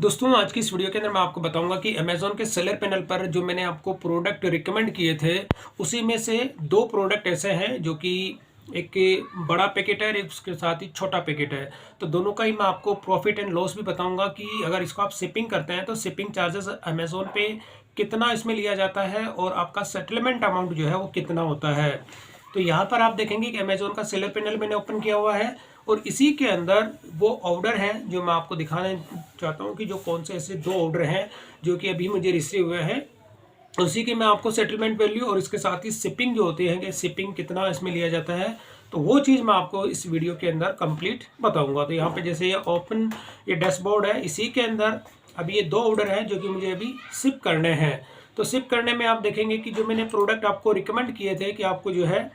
दोस्तों आज की इस वीडियो के अंदर मैं आपको बताऊंगा कि अमेज़न के सेलर पैनल पर जो मैंने आपको प्रोडक्ट रिकमेंड किए थे उसी में से दो प्रोडक्ट ऐसे हैं जो कि एक बड़ा पैकेट है और एक उसके साथ ही छोटा पैकेट है। तो दोनों का ही मैं आपको प्रॉफिट एंड लॉस भी बताऊंगा कि अगर इसको आप शिपिंग करते हैं तो शिपिंग चार्जेस अमेज़न पे कितना इसमें लिया जाता है और आपका सेटलमेंट अमाउंट जो है वो कितना होता है। तो यहाँ पर आप देखेंगे कि अमेज़न का सेलर पैनल मैंने ओपन किया हुआ है और इसी के अंदर वो ऑर्डर हैं जो मैं आपको दिखाने चाहता हूँ कि जो कौन से ऐसे दो ऑर्डर हैं जो कि अभी मुझे रिसीव हुए हैं। उसी की मैं आपको सेटलमेंट वैल्यू और इसके साथ ही शिपिंग जो होती है कि शिपिंग कितना इसमें लिया जाता है तो वो चीज़ मैं आपको इस वीडियो के अंदर कंप्लीट बताऊंगा। तो यहाँ पे जैसे ये ओपन ये डैशबोर्ड है, इसी के अंदर अभी ये दो ऑर्डर हैं जो कि मुझे अभी शिप करने हैं। तो शिप करने में आप देखेंगे कि जो मैंने प्रोडक्ट आपको रिकमेंड किए थे कि आपको जो है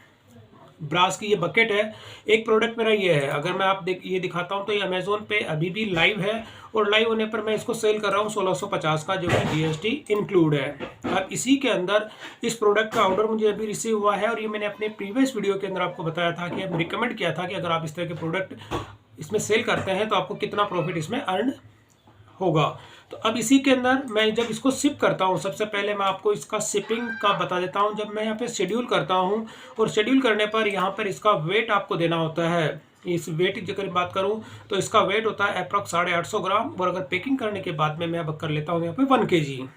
ब्रास की ये बकेट है, एक प्रोडक्ट मेरा ये है। अगर मैं आप ये दिखाता हूँ तो ये अमेज़ोन पे अभी भी लाइव है और लाइव होने पर मैं इसको सेल कर रहा हूँ 1650 का, जो कि जीएसटी इंक्लूड है। अब इसी के अंदर इस प्रोडक्ट का ऑर्डर मुझे अभी रिसीव हुआ है और ये मैंने अपने प्रीवियस वीडियो के अंदर आपको बताया था कि अब रिकमेंड किया था कि अगर आप इस तरह के प्रोडक्ट इसमें सेल करते हैं तो आपको कितना प्रॉफिट इसमें अर्न होगा। तो अब इसी के अंदर मैं जब इसको शिप करता हूँ, सबसे पहले मैं आपको इसका शिपिंग का बता देता हूँ। जब मैं यहाँ पे शेड्यूल करता हूँ और शेड्यूल करने पर यहाँ पर इसका वेट आपको देना होता है। इस वेट की अगर बात करूँ तो इसका वेट होता है अप्रॉक्स 850 ग्राम और अगर पैकिंग करने के बाद में मैं अब कर लेता हूँ यहाँ पे 1 kg,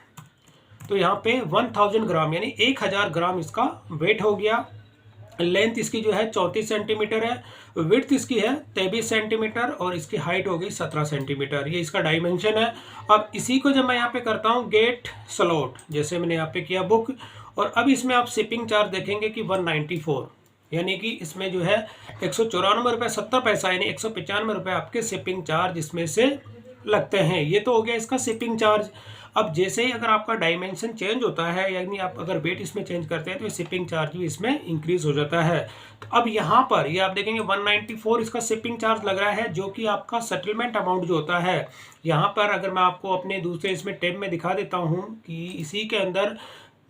तो यहाँ पे 1000 ग्राम यानी 1000 ग्राम इसका वेट हो गया। लेंथ इसकी जो है 34 सेंटीमीटर है, विड्थ इसकी है 23 सेंटीमीटर और इसकी हाइट हो गई 17 सेंटीमीटर। ये इसका डायमेंशन है। अब इसी को जब मैं यहाँ पे करता हूँ गेट स्लॉट, जैसे मैंने यहाँ पे किया बुक, और अब इसमें आप शिपिंग चार्ज देखेंगे कि 194 यानी कि इसमें जो है 194 रुपये 70 पैसा यानी 195 रुपये आपके शिपिंग चार्ज इसमें से लगते हैं। ये तो हो गया इसका शिपिंग चार्ज। अब जैसे ही अगर आपका डायमेंशन चेंज होता है यानी आप अगर वेट इसमें चेंज करते हैं तो शिपिंग चार्ज भी इसमें इंक्रीज हो जाता है। तो अब यहाँ पर ये आप देखेंगे 194 इसका शिपिंग चार्ज लग रहा है, जो कि आपका सेटलमेंट अमाउंट जो होता है। यहाँ पर अगर मैं आपको अपने दूसरे इसमें टैब में दिखा देता हूँ कि इसी के अंदर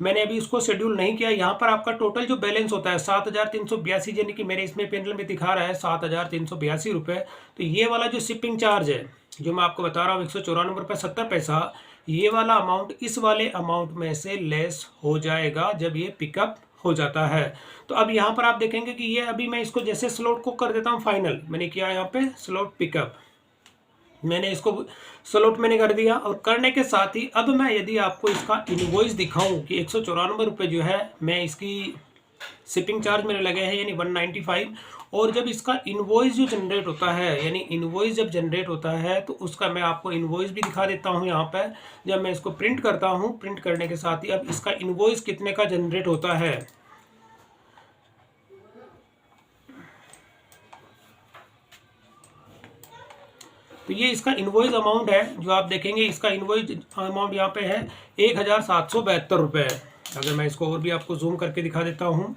मैंने अभी इसको शेड्यूल नहीं किया, यहाँ पर आपका टोटल जो बैलेंस होता है 7382 यानी कि मेरे इसमें पैनल में दिखा रहा है 7382 रुपये। तो ये वाला जो शिपिंग चार्ज है जो मैं आपको बता रहा हूँ 194 रुपये 70 पैसा, ये वाला अमाउंट इस वाले अमाउंट में से लेस हो जाएगा जब ये पिकअप हो जाता है। तो अब यहाँ पर आप देखेंगे कि ये अभी मैं इसको जैसे स्लॉट को कर देता हूँ फाइनल, मैंने किया यहाँ पे स्लॉट पिकअप, मैंने इसको स्लॉट मैंने कर दिया और करने के साथ ही अब मैं यदि आपको इसका इनवॉइस दिखाऊं कि 194 रुपये जो है मैं इसकी शिपिंग चार्ज मेरे लगे हैं यानी 195, और जब इसका इनवॉइस जो जनरेट होता है यानी इनवॉइस जब जनरेट होता है तो उसका मैं आपको इनवॉइस भी दिखा देता हूं। यहाँ पर जब मैं इसको प्रिंट करता हूं, प्रिंट करने के साथ ही अब इसका इनवॉइस कितने का जनरेट होता है। तो ये इसका इनवॉइस अमाउंट है जो आप देखेंगे, इसका इनवॉइस अमाउंट यहाँ पे है 1772 रुपये। अगर मैं इसको और भी आपको जूम करके दिखा देता हूँ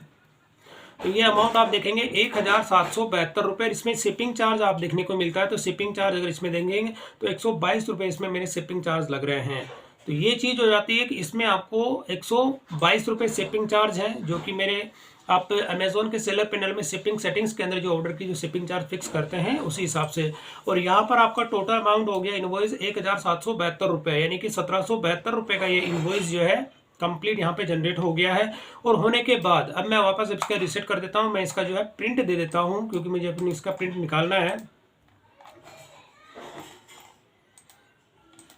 तो ये अमाउंट आप देखेंगे 1772 रुपये। इसमें शिपिंग चार्ज आप देखने को मिलता है, तो शिपिंग चार्ज अगर इसमें देंगे तो 122 रुपये इसमें मेरे शिपिंग चार्ज लग रहे हैं। तो ये चीज़ हो जाती है कि इसमें आपको 122 रुपये शिपिंग चार्ज है, जो कि मेरे आप अमेज़ोन के सेलर पैनल में शिपिंग सेटिंग्स के अंदर जो ऑर्डर की जो शिपिंग चार्ज फिक्स करते हैं उसी हिसाब से। और यहाँ पर आपका टोटल अमाउंट हो गया इनवॉइस 1772 रुपये यानी कि 1772 रुपये का ये इनवॉइस जो है कंप्लीट यहाँ पे जनरेट हो गया है। और होने के बाद अब मैं वापस इसका रीसेट कर देता हूँ, मैं इसका जो है प्रिंट दे देता हूँ क्योंकि मुझे अपनी इसका प्रिंट निकालना है।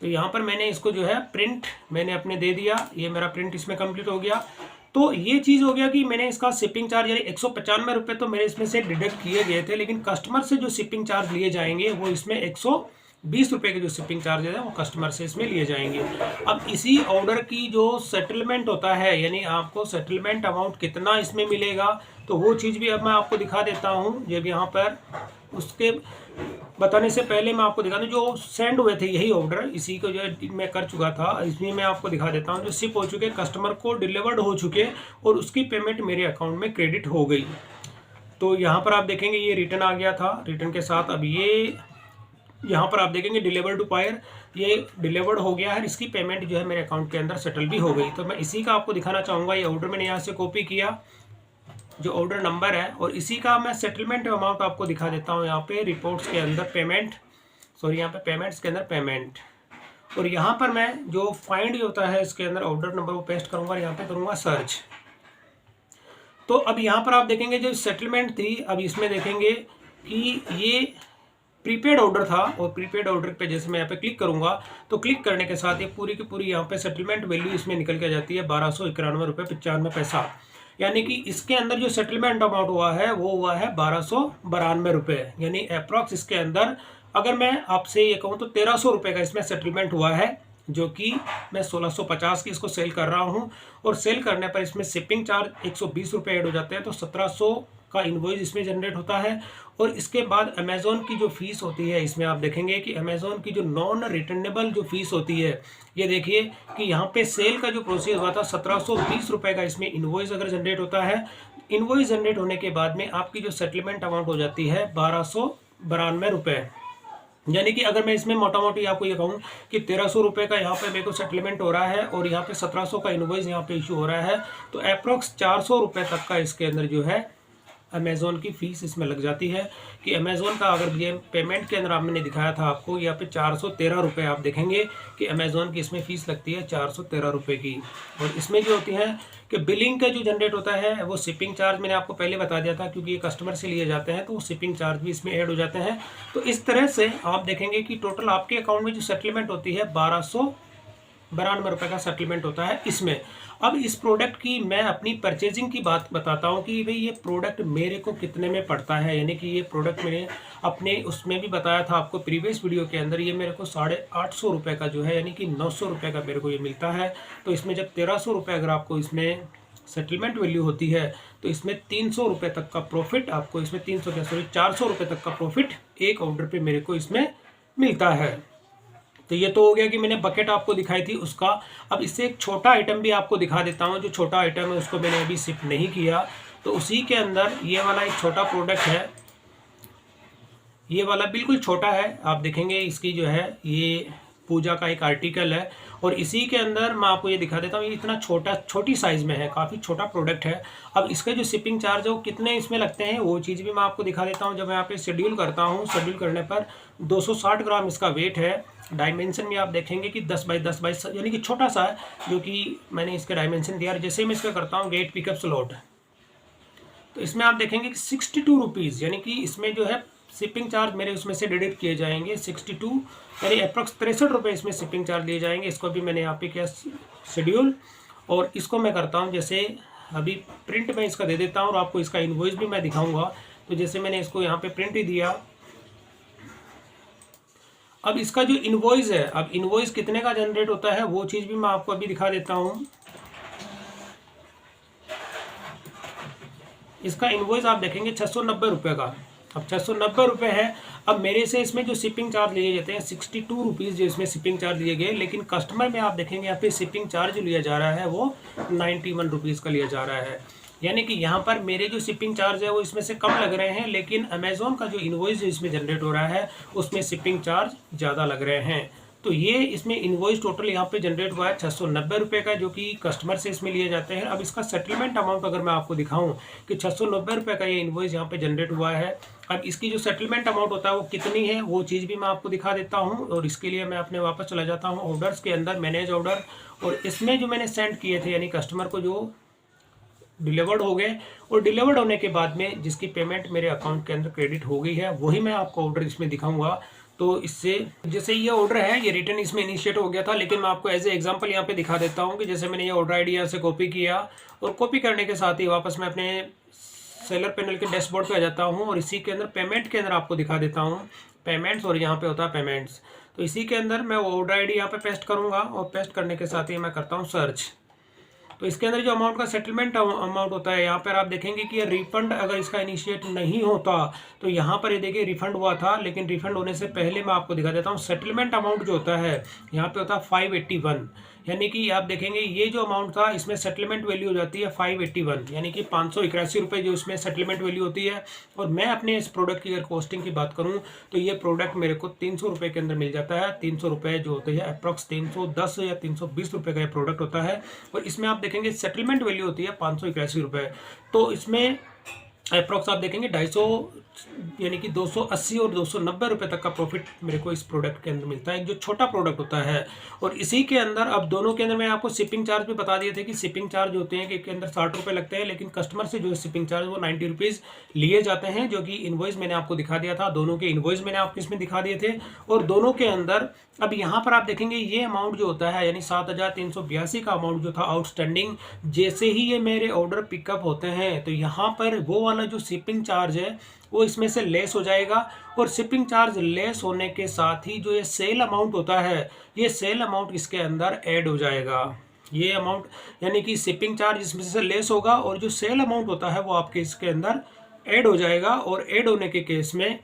तो यहाँ पर मैंने इसको जो है प्रिंट मैंने अपने दे दिया, ये मेरा प्रिंट इसमें कंप्लीट हो गया। तो ये चीज़ हो गया कि मैंने इसका शिपिंग चार्ज यानी 195 रुपये तो मेरे इसमें से डिडक्ट किए गए थे, लेकिन कस्टमर से जो शिपिंग चार्ज लिए जाएंगे वो इसमें 120 रुपये के जो शिपिंग चार्जेस है वो कस्टमर से इसमें लिए जाएंगे। अब इसी ऑर्डर की जो सेटलमेंट होता है यानी आपको सेटलमेंट अमाउंट कितना इसमें मिलेगा तो वो चीज़ भी अब मैं आपको दिखा देता हूँ। जब यहाँ पर उसके बताने से पहले मैं आपको दिखा दूँ जो सेंड हुए थे यही ऑर्डर, इसी को जो मैं कर चुका था इसमें मैं आपको दिखा देता हूँ जो शिप हो चुके, कस्टमर को डिलीवर्ड हो चुके और उसकी पेमेंट मेरे अकाउंट में क्रेडिट हो गई। तो यहाँ पर आप देखेंगे ये रिटर्न आ गया था, रिटर्न के साथ अब ये यहाँ पर आप देखेंगे डिलीवर टू पायर, ये डिलीवर्ड हो गया है, इसकी पेमेंट जो है मेरे अकाउंट के अंदर सेटल भी हो गई। तो मैं इसी का आपको दिखाना चाहूँगा, ये ऑर्डर मैंने यहाँ से कॉपी किया जो ऑर्डर नंबर है और इसी का मैं सेटलमेंट अमाउंट आपको दिखा देता हूँ। यहाँ पे रिपोर्ट्स के अंदर पेमेंट, सॉरी यहाँ पे पेमेंट्स के अंदर पेमेंट, और यहाँ पर मैं जो फाइंड होता है इसके अंदर ऑर्डर नंबर वो पेस्ट करूँगा, यहाँ पे करूँगा सर्च। तो अब यहाँ पर आप देखेंगे जो सेटलमेंट थी, अब इसमें देखेंगे कि ये प्रीपेड ऑर्डर था, और प्रीपेड ऑर्डर पे जैसे मैं यहाँ पे क्लिक करूंगा तो क्लिक करने के साथ ये पूरी की पूरी यहाँ पे सेटलमेंट वैल्यू इसमें निकल के आ जाती है 1291 रुपये 95 पैसा। यानी कि इसके अंदर जो सेटलमेंट अमाउंट हुआ है वो हुआ है 1292 रुपये। यानी अप्रॉक्स इसके अंदर अगर मैं आपसे ये कहूँ तो 1300 रुपये का इसमें सेटलमेंट हुआ है, जो कि मैं 1650 की इसको सेल कर रहा हूँ। और सेल करने पर इसमें शिपिंग चार्ज 120 रुपये ऐड हो जाते हैं, तो 1700 का इनवॉइस इसमें जनरेट होता है। और इसके बाद अमेज़ॉन की जो फीस होती है, इसमें आप देखेंगे कि अमेज़ॉन की जो नॉन रिटर्नेबल जो फीस होती है, ये देखिए कि यहाँ पे सेल का जो प्रोसेस हुआ था 1720 रुपये का इसमें इनवॉइस अगर जनरेट होता है। इनवॉइस जनरेट होने के बाद में आपकी जो सेटलमेंट अमाउंट हो जाती है 1292 रुपये। यानी कि अगर मैं इसमें मोटा मोटी आपको ये कहूँ कि 1300 रुपये का यहाँ पे मेरे को सेटलमेंट हो रहा है और यहाँ पे 1700 का इनवॉइस यहाँ पे इशू हो रहा है, तो अप्रॉक्स 400 रुपये तक का इसके अंदर जो है अमेज़ॉन की फ़ीस इसमें लग जाती है। कि अमेज़ॉन का अगर ये पेमेंट के अंदर आपने दिखाया था आपको यहाँ पे 413 रुपये, आप देखेंगे कि अमेज़ॉन की इसमें फ़ीस लगती है 413 रुपये की। और इसमें जो होती है कि बिलिंग का जो जनरेट होता है वो शिपिंग चार्ज मैंने आपको पहले बता दिया था, क्योंकि ये कस्टमर से लिए जाते हैं तो शिपिंग चार्ज भी इसमें ऐड हो जाते हैं। तो इस तरह से आप देखेंगे कि टोटल आपके अकाउंट में जो सेटलमेंट होती है 1292 रुपये का सेटलमेंट होता है इसमें। अब इस प्रोडक्ट की मैं अपनी परचेजिंग की बात बताता हूँ कि भाई ये प्रोडक्ट मेरे को कितने में पड़ता है। यानी कि ये प्रोडक्ट मैंने अपने उसमें भी बताया था आपको प्रीवियस वीडियो के अंदर, ये मेरे को 850 रुपये का जो है यानी कि 900 रुपये का मेरे को ये मिलता है। तो इसमें जब 1300 रुपये अगर आपको इसमें सेटलमेंट वैल्यू होती है तो इसमें 300 रुपये तक का प्रॉफिट आपको इसमें 400 रुपये तक का प्रॉफिट एक ऑर्डर पे मेरे को इसमें मिलता है। तो ये तो हो गया कि मैंने बकेट आपको दिखाई थी उसका। अब इससे एक छोटा आइटम भी आपको दिखा देता हूँ। जो छोटा आइटम है उसको मैंने अभी शिप नहीं किया, तो उसी के अंदर ये वाला एक छोटा प्रोडक्ट है। ये वाला बिल्कुल छोटा है, आप देखेंगे इसकी जो है ये पूजा का एक आर्टिकल है। और इसी के अंदर मैं आपको ये दिखा देता हूँ, ये इतना छोटी साइज़ में है, काफ़ी छोटा प्रोडक्ट है। अब इसका जो शिपिंग चार्ज है वो कितने इसमें लगते हैं वो चीज़ भी मैं आपको दिखा देता हूँ। जब मैं यहाँ पे शेड्यूल करता हूँ, शेड्यूल करने पर 260 ग्राम इसका वेट है। डायमेंशन में आप देखेंगे कि 10 बाई 10 बाई यानी कि छोटा सा है, जो कि मैंने इसका डायमेंशन दिया। जैसे ही मैं इसका करता हूँ गेट पिकअप स्लॉट, तो इसमें आप देखेंगे कि 62 रुपीज़, यानी कि इसमें जो है शिपिंग चार्ज मेरे उसमें से डिडक्ट किए जाएंगे 62, यानी अप्रॉक्स 63 रुपये इसमें शिपिंग चार्ज लिए जाएंगे। इसको भी मैंने यहाँ पे किया शेड्यूल, और इसको मैं करता हूँ जैसे अभी प्रिंट में इसका दे देता हूँ और आपको इसका इनवॉइस भी मैं दिखाऊंगा। तो जैसे मैंने इसको यहाँ पे प्रिंट ही दिया। अब इसका जो इनवॉइस है, अब इनवॉइस कितने का जनरेट होता है वो चीज़ भी मैं आपको अभी दिखा देता हूँ। इसका इनवॉइस आप देखेंगे 690 रुपये का। अब 690 रुपये है। अब मेरे से इसमें जो शिपिंग चार्ज लिए जाते हैं 62 रुपीज़ जो इसमें शिपिंग चार्ज लिए गए, लेकिन कस्टमर में आप देखेंगे यहाँ पे शिपिंग चार्ज जो लिया जा रहा है वो 91 रुपीज़ का लिया जा रहा है। यानी कि यहाँ पर मेरे जो शिपिंग चार्ज है वो इसमें से कम लग रहे हैं, लेकिन अमेज़ॉन का जो इनवॉइस जो इसमें जनरेट हो रहा है उसमें शिपिंग चार्ज ज़्यादा लग रहे हैं। तो ये इसमें इनवॉइस टोटल यहाँ पे जनरेट हुआ है 690 रुपये का, जो कि कस्टमर से इसमें लिए जाते हैं। अब इसका सेटलमेंट अमाउंट अगर मैं आपको दिखाऊं कि 690 रुपये का ये इनवॉइस यहाँ पे जनरेट हुआ है। अब इसकी जो सेटलमेंट अमाउंट होता है वो कितनी है वो चीज़ भी मैं आपको दिखा देता हूँ। और इसके लिए मैं अपने वापस चला जाता हूँ ऑर्डर्स के अंदर, मैनेज ऑर्डर, और इसमें जो मैंने सेंड किए थे यानी कस्टमर को जो डिलीवर्ड हो गए, और डिलीवर्ड होने के बाद में जिसकी पेमेंट मेरे अकाउंट के अंदर क्रेडिट हो गई है वही मैं आपको ऑर्डर इसमें दिखाऊंगा। तो इससे जैसे ये ऑर्डर है ये रिटर्न इसमें इनिशिएट हो गया था, लेकिन मैं आपको एज ए एग्जांपल यहाँ पे दिखा देता हूँ कि जैसे मैंने ये ऑर्डर आईडी यहाँ से कॉपी किया, और कॉपी करने के साथ ही वापस मैं अपने सेलर पैनल के डैशबोर्ड पे आ जाता हूँ, और इसी के अंदर पेमेंट के अंदर आपको दिखा देता हूँ पेमेंट्स, और यहाँ पे होता है पेमेंट्स। तो इसी के अंदर मैं ऑर्डर आईडी यहाँ पे पेस्ट करूँगा, और पेस्ट करने के साथ ही मैं करता हूँ सर्च। तो इसके अंदर जो अमाउंट का सेटलमेंट अमाउंट होता है यहाँ पर आप देखेंगे कि ये रिफंड अगर इसका इनिशिएट नहीं होता तो यहाँ पर ये देखिए रिफंड हुआ था, लेकिन रिफंड होने से पहले मैं आपको दिखा देता हूँ सेटलमेंट अमाउंट जो होता है यहाँ पे होता है 581। यानी कि आप देखेंगे ये जो अमाउंट था इसमें सेटलमेंट वैल्यू हो जाती है 581, यानी कि 581 रुपये जो इसमें सेटलमेंट वैल्यू होती है। और मैं अपने इस प्रोडक्ट की अगर कॉस्टिंग की बात करूं तो ये प्रोडक्ट मेरे को 300 रुपये के अंदर मिल जाता है। 300 रुपये जो होते हैं अप्रॉक्स 310 या 320 रुपये का ये प्रोडक्ट होता है। और इसमें आप देखेंगे सेटलमेंट वैल्यू होती है 581 रुपये। तो इसमें अप्रॉक्स आप देखेंगे 250 यानी कि 280 और 290 रुपये तक का प्रॉफिट मेरे को इस प्रोडक्ट के अंदर मिलता है, जो छोटा प्रोडक्ट होता है। और इसी के अंदर अब दोनों के अंदर मैं आपको शिपिंग चार्ज भी बता दिए थे कि शिपिंग चार्ज होते हैं कि के अंदर 60 रुपये लगते हैं, लेकिन कस्टमर से जो है शिपिंग चार्ज वो 90 रुपीज़ लिए जाते हैं, जो कि इन्वॉइस मैंने आपको दिखा दिया था। दोनों के इन्वॉइस मैंने आपको इसमें दिखा दिए थे। और दोनों के अंदर अब यहाँ पर आप देखेंगे ये अमाउंट जो होता है यानी 7382 का अमाउंट जो था आउटस्टैंडिंग, जैसे ही ये मेरे ऑर्डर पिकअप होते हैं तो यहाँ पर वो वाला जो शिपिंग चार्ज है वो इसमें से लेस हो जाएगा। और शिपिंग चार्ज लेस होने के साथ ही जो ये सेल अमाउंट होता है, ये सेल अमाउंट इसके अंदर ऐड हो जाएगा। ये अमाउंट यानी कि शिपिंग चार्ज इसमें से लेस होगा और जो सेल अमाउंट होता है वो आपके इसके अंदर ऐड हो जाएगा। और ऐड होने के केस में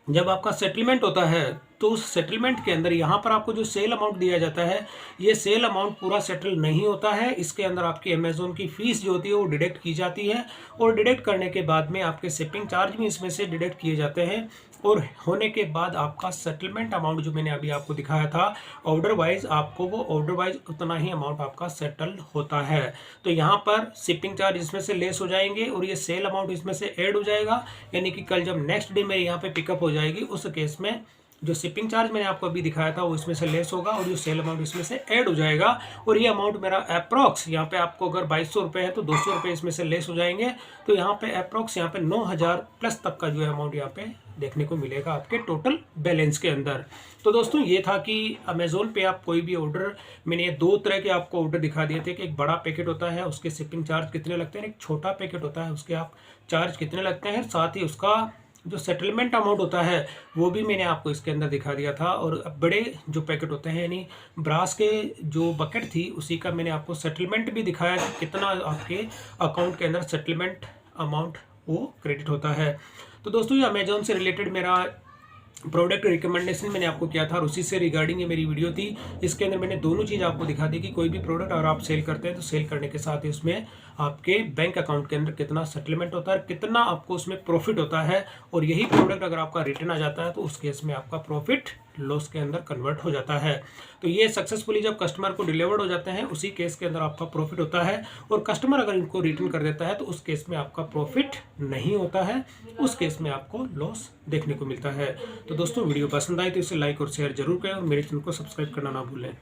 जब आपका सेटलमेंट होता है तो उस सेटलमेंट के अंदर यहाँ पर आपको जो सेल अमाउंट दिया जाता है, ये सेल अमाउंट पूरा सेटल नहीं होता है। इसके अंदर आपकी अमेज़ॉन की फ़ीस जो होती है वो डिडक्ट की जाती है और डिडक्ट करने के बाद में आपके शिपिंग चार्ज भी इसमें से डिडक्ट किए जाते हैं। और होने के बाद आपका सेटलमेंट अमाउंट जो मैंने अभी आपको दिखाया था ऑर्डर वाइज, आपको वो ऑर्डर वाइज उतना ही अमाउंट आपका सेटल होता है। तो यहाँ पर शिपिंग चार्ज इसमें से लेस हो जाएंगे और ये सेल अमाउंट इसमें से ऐड हो जाएगा। यानी कि कल जब नेक्स्ट डे मेरे यहाँ पे पिकअप हो जाएगी उस केस में जो शिपिंग चार्ज मैंने आपको अभी दिखाया था वो इसमें से लेस होगा और जो सेल अमाउंट इसमें से ऐड हो जाएगा। और ये अमाउंट मेरा अप्रॉक्स यहाँ पे आपको अगर 2200 रुपये है तो 200 रुपये इसमें से लेस हो जाएंगे। तो यहाँ पे अप्रॉक्स यहाँ पे 9000 प्लस तक का जो है अमाउंट यहाँ पे देखने को मिलेगा आपके टोटल बैलेंस के अंदर। तो दोस्तों ये था कि अमेज़ोन पे आप कोई भी ऑर्डर, मैंने ये दो तरह के आपको ऑर्डर दिखा दिए थे कि एक बड़ा पैकेट होता है उसके शिपिंग चार्ज कितने लगते हैं, एक छोटा पैकेट होता है उसके आप चार्ज कितने लगते हैं, साथ ही उसका जो सेटलमेंट अमाउंट होता है वो भी मैंने आपको इसके अंदर दिखा दिया था। और बड़े जो पैकेट होते हैं यानी ब्रास के जो बकेट थी उसी का मैंने आपको सेटलमेंट भी दिखाया कि कितना आपके अकाउंट के अंदर सेटलमेंट अमाउंट वो क्रेडिट होता है। तो दोस्तों ये अमेज़ॉन से रिलेटेड मेरा प्रोडक्ट रिकमेंडेशन मैंने आपको किया था और उसी से रिगार्डिंग ये मेरी वीडियो थी। इसके अंदर मैंने दोनों चीज़ आपको दिखा दी कि कोई भी प्रोडक्ट अगर आप सेल करते हैं तो सेल करने के साथ ही उसमें आपके बैंक अकाउंट के अंदर कितना सेटलमेंट होता है, कितना आपको उसमें प्रॉफिट होता है। और यही प्रोडक्ट अगर आपका रिटर्न आ जाता है तो उस केस में आपका प्रॉफिट लॉस के अंदर कन्वर्ट हो जाता है। तो ये सक्सेसफुली जब कस्टमर को डिलीवर्ड हो जाते हैं उसी केस के अंदर आपका प्रॉफिट होता है। और कस्टमर अगर इनको रिटर्न कर देता है तो उस केस में आपका प्रॉफिट नहीं होता है, उस केस में आपको लॉस देखने को मिलता है। तो दोस्तों वीडियो पसंद आई तो इसे लाइक और शेयर जरूर करें और मेरे चैनल को सब्सक्राइब करना ना भूलें।